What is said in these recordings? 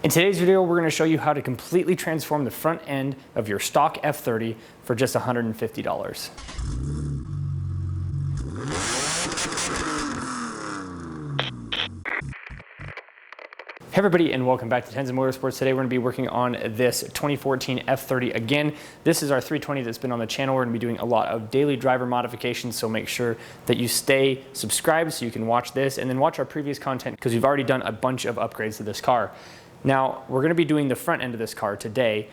In today's video, we're going to show you how to completely transform the front end of your stock F30 for just $150. Hey everybody, and welcome back to Tenza Motorsports. Today we're going to be working on this 2014 F30 again. This is our 320 that's been on the channel. We're going to be doing a lot of daily driver modifications, so make sure that you stay subscribed so you can watch this and then watch our previous content because we've already done a bunch of upgrades to this car. Now, we're going to be doing the front end of this car today,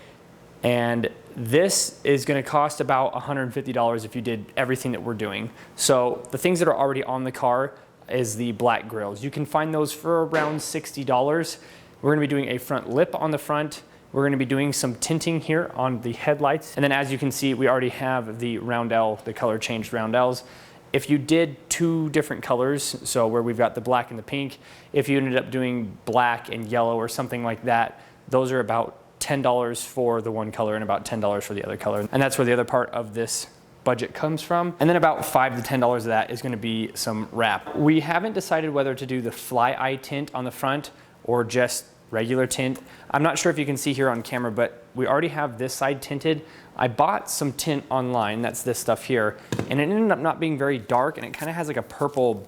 and this is going to cost about $150 if you did everything that we're doing. So the things that are already on the car is the black grills. You can find those for around $60. We're going to be doing a front lip on the front. We're going to be doing some tinting here on the headlights. And then as you can see, we already have the roundel, the color changed roundels. If you did two different colors, so where we've got the black and the pink, if you ended up doing black and yellow or something like that, those are about $10 for the one color and about $10 for the other color. And that's where the other part of this budget comes from. And then about $5 to $10 of that is going to be some wrap. We haven't decided whether to do the fly eye tint on the front or just regular tint. I'm not sure if you can see here on camera, but we already have this side tinted. I bought some tint online, that's this stuff here, and it ended up not being very dark, and it kind of has like a purple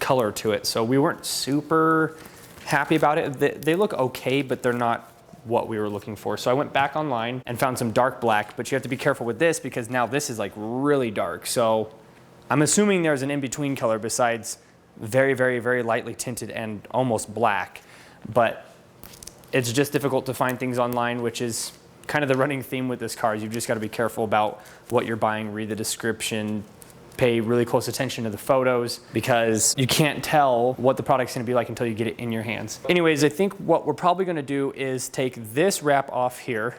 color to it. So we weren't super happy about it. They look okay, but they're not what we were looking for. So I went back online and found some dark black, but you have to be careful with this because now this is like really dark. So I'm assuming there's an in-between color besides very, very, very lightly tinted and almost black. But it's just difficult to find things online, which is kind of the running theme with this car. You've just got to be careful about what you're buying, read the description, pay really close attention to the photos because you can't tell what the product's going to be like until you get it in your hands. Anyways, I think what we're probably going to do is take this wrap off here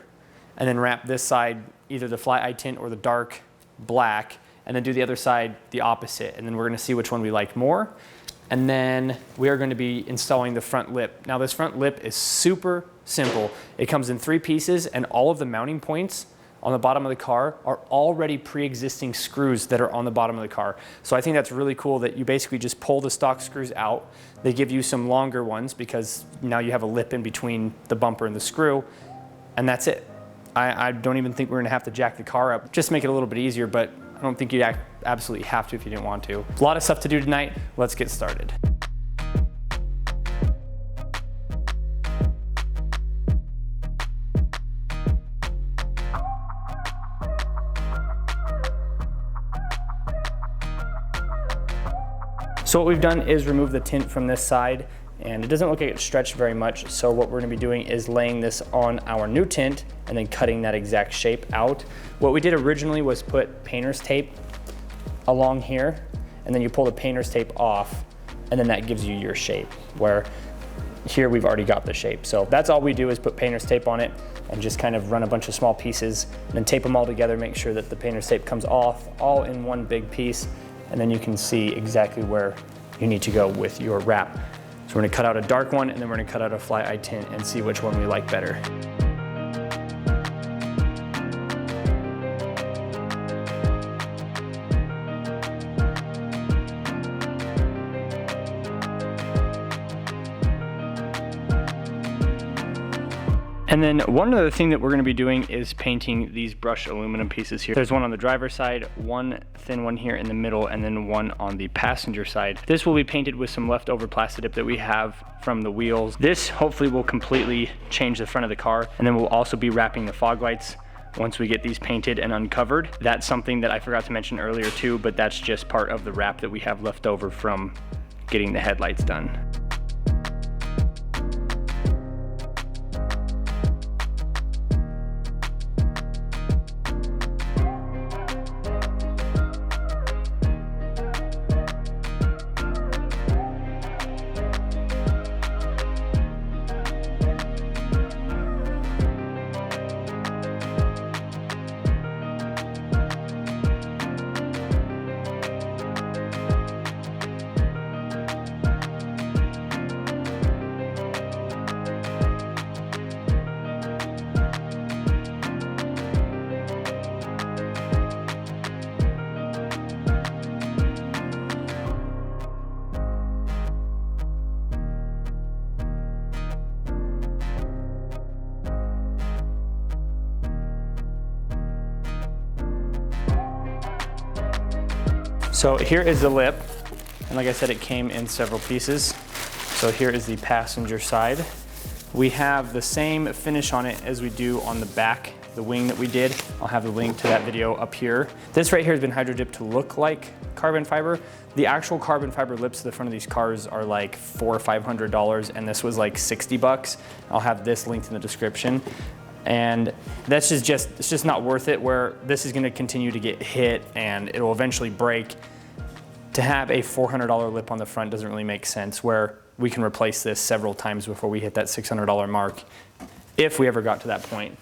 and then wrap this side either the fly eye tint or the dark black, and then do the other side the opposite, and then we're going to see which one we like more. And then we are going to be installing the front lip. Now this front lip is super simple. It comes in 3 pieces, and all of the mounting points on the bottom of the car are already pre-existing screws that are on the bottom of the car. So I think that's really cool that you basically just pull the stock screws out. They give you some longer ones because now you have a lip in between the bumper and the screw, and that's it. I don't even think we're gonna have to jack the car up, just to make it a little bit easier, but I don't think you'd absolutely have to if you didn't want to. A lot of stuff to do tonight. Let's get started. So what we've done is remove the tint from this side, and it doesn't look like it's stretched very much. So what we're gonna be doing is laying this on our new tint and then cutting that exact shape out. What we did originally was put painter's tape along here, and then you pull the painter's tape off, and then that gives you your shape, where here we've already got the shape. So that's all we do is put painter's tape on it and just kind of run a bunch of small pieces and then tape them all together, make sure that the painter's tape comes off all in one big piece, and then you can see exactly where you need to go with your wrap. So we're gonna cut out a dark one, and then we're gonna cut out a fly eye tint and see which one we like better. And then one other thing that we're going to be doing is painting these brushed aluminum pieces here. There's one on the driver's side, one thin one here in the middle, and then one on the passenger side. This will be painted with some leftover Plasti dip that we have from the wheels. This hopefully will completely change the front of the car, and then we'll also be wrapping the fog lights once we get these painted and uncovered. That's something that I forgot to mention earlier too, but that's just part of the wrap that we have left over from getting the headlights done. So here is the lip, and like I said, it came in several pieces. So here is the passenger side. We have the same finish on it as we do on the back, the wing that we did. I'll have the link to that video up here. This right here has been hydro dipped to look like carbon fiber. The actual carbon fiber lips to the front of these cars are like $400 or $500, and this was like 60 bucks. I'll have this linked in the description. And that's it's just not worth it, where this is gonna continue to get hit and it'll eventually break. To have a $400 lip on the front doesn't really make sense, where we can replace this several times before we hit that $600 mark, if we ever got to that point.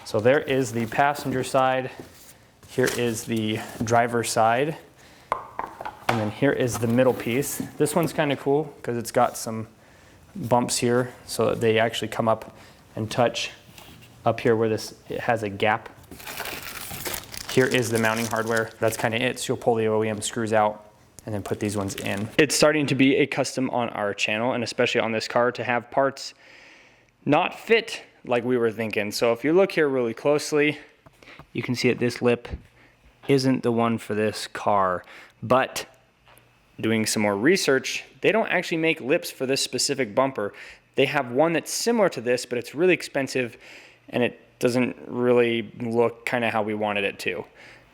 So there is the passenger side. Here is the driver side. And then here is the middle piece. This one's kind of cool because it's got some bumps here so that they actually come up and touch up here where it has a gap. Here is the mounting hardware. That's kind of it. So you'll pull the OEM screws out and then put these ones in. It's starting to be a custom on our channel, and especially on this car, to have parts not fit like we were thinking. So if you look here really closely, you can see that this lip isn't the one for this car. But doing some more research, they don't actually make lips for this specific bumper. They have one that's similar to this, but it's really expensive and it doesn't really look kind of how we wanted it to.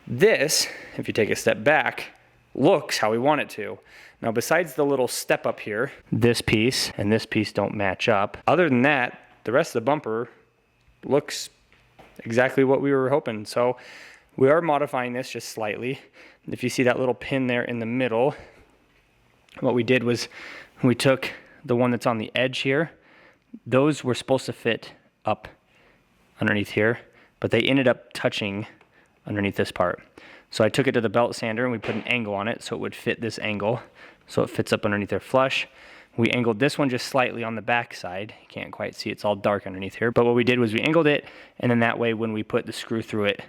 This, if you take a step back, looks how we want it to. Now, besides the little step up here, this piece and this piece don't match up. Other than that, the rest of the bumper looks exactly what we were hoping. So we are modifying this just slightly. If you see that little pin there in the middle, what we did was we took the one that's on the edge here. Those were supposed to fit up underneath here, but they ended up touching underneath this part. So I took it to the belt sander and we put an angle on it so it would fit this angle, so it fits up underneath there flush. We angled this one just slightly on the back side. You can't quite see, it's all dark underneath here. But what we did was we angled it, and then that way when we put the screw through it,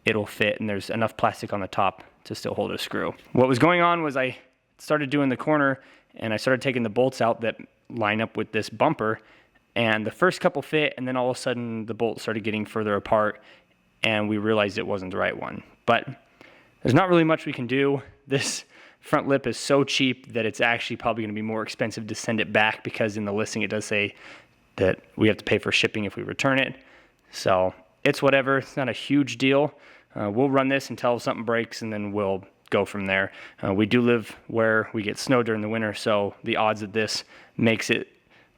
it'll fit, and there's enough plastic on the top to still hold a screw. What was going on was I started doing the corner, and I started taking the bolts out that line up with this bumper, and the first couple fit, and then all of a sudden the bolts started getting further apart, and we realized it wasn't the right one. But there's not really much we can do. This front lip is so cheap that it's actually probably going to be more expensive to send it back, because in the listing it does say that we have to pay for shipping if we return it. So it's whatever. It's not a huge deal. We'll run this until something breaks, and then we'll go from there. We do live where we get snow during the winter, so the odds that this makes it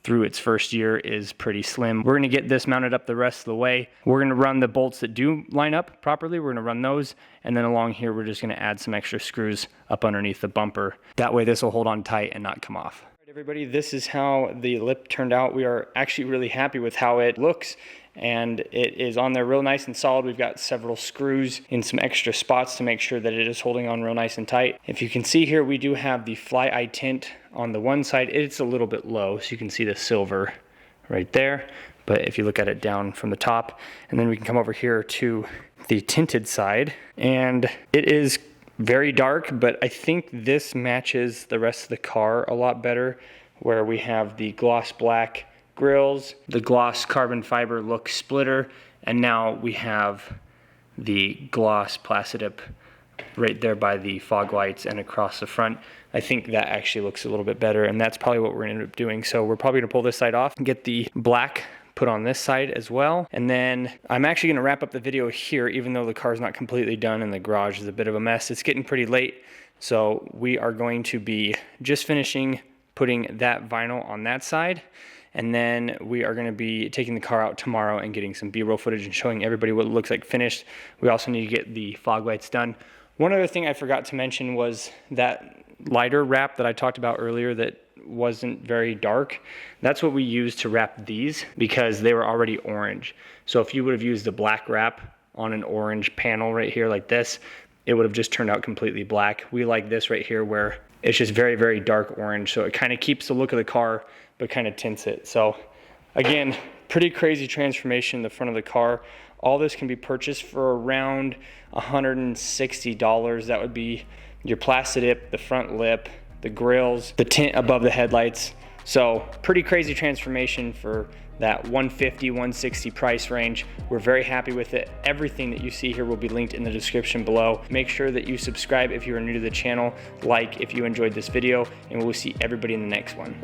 through its first year is pretty slim. We're gonna get this mounted up the rest of the way. We're gonna run the bolts that do line up properly. We're gonna run those, and then along here, we're just gonna add some extra screws up underneath the bumper. That way this will hold on tight and not come off. All right, everybody, this is how the lip turned out. We are actually really happy with how it looks, and it is on there real nice and solid. We've got several screws in some extra spots to make sure that it is holding on real nice and tight. If you can see here, we do have the fly eye tint on the one side. It's a little bit low, so you can see the silver right there. But if you look at it down from the top, and then we can come over here to the tinted side, and it is very dark, but I think this matches the rest of the car a lot better, where we have the gloss black grills, the gloss carbon fiber look splitter, and now we have the gloss Plasti dip right there by the fog lights and across the front. I think that actually looks a little bit better, and that's probably what we're gonna end up doing. So we're probably gonna pull this side off and get the black put on this side as well. And then I'm actually gonna wrap up the video here, even though the car's not completely done and the garage is a bit of a mess. It's getting pretty late, so we are going to be just finishing putting that vinyl on that side. And then we are gonna be taking the car out tomorrow and getting some B-roll footage and showing everybody what it looks like finished. We also need to get the fog lights done. One other thing I forgot to mention was that lighter wrap that I talked about earlier that wasn't very dark. That's what we used to wrap these, because they were already orange. So if you would have used the black wrap on an orange panel right here like this, it would have just turned out completely black. We like this right here where it's just very, very dark orange. So it kind of keeps the look of the car, but kind of tints it. So again, pretty crazy transformation in the front of the car. All this can be purchased for around $160. That would be your Plasti dip, the front lip, the grills, the tint above the headlights. So pretty crazy transformation for that 150, 160 price range. We're very happy with it. Everything that you see here will be linked in the description below. Make sure that you subscribe if you are new to the channel, like if you enjoyed this video, and we'll see everybody in the next one.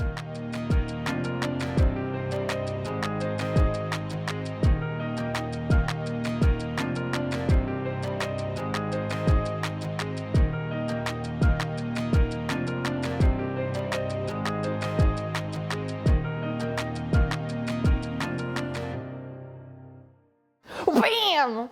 Bam!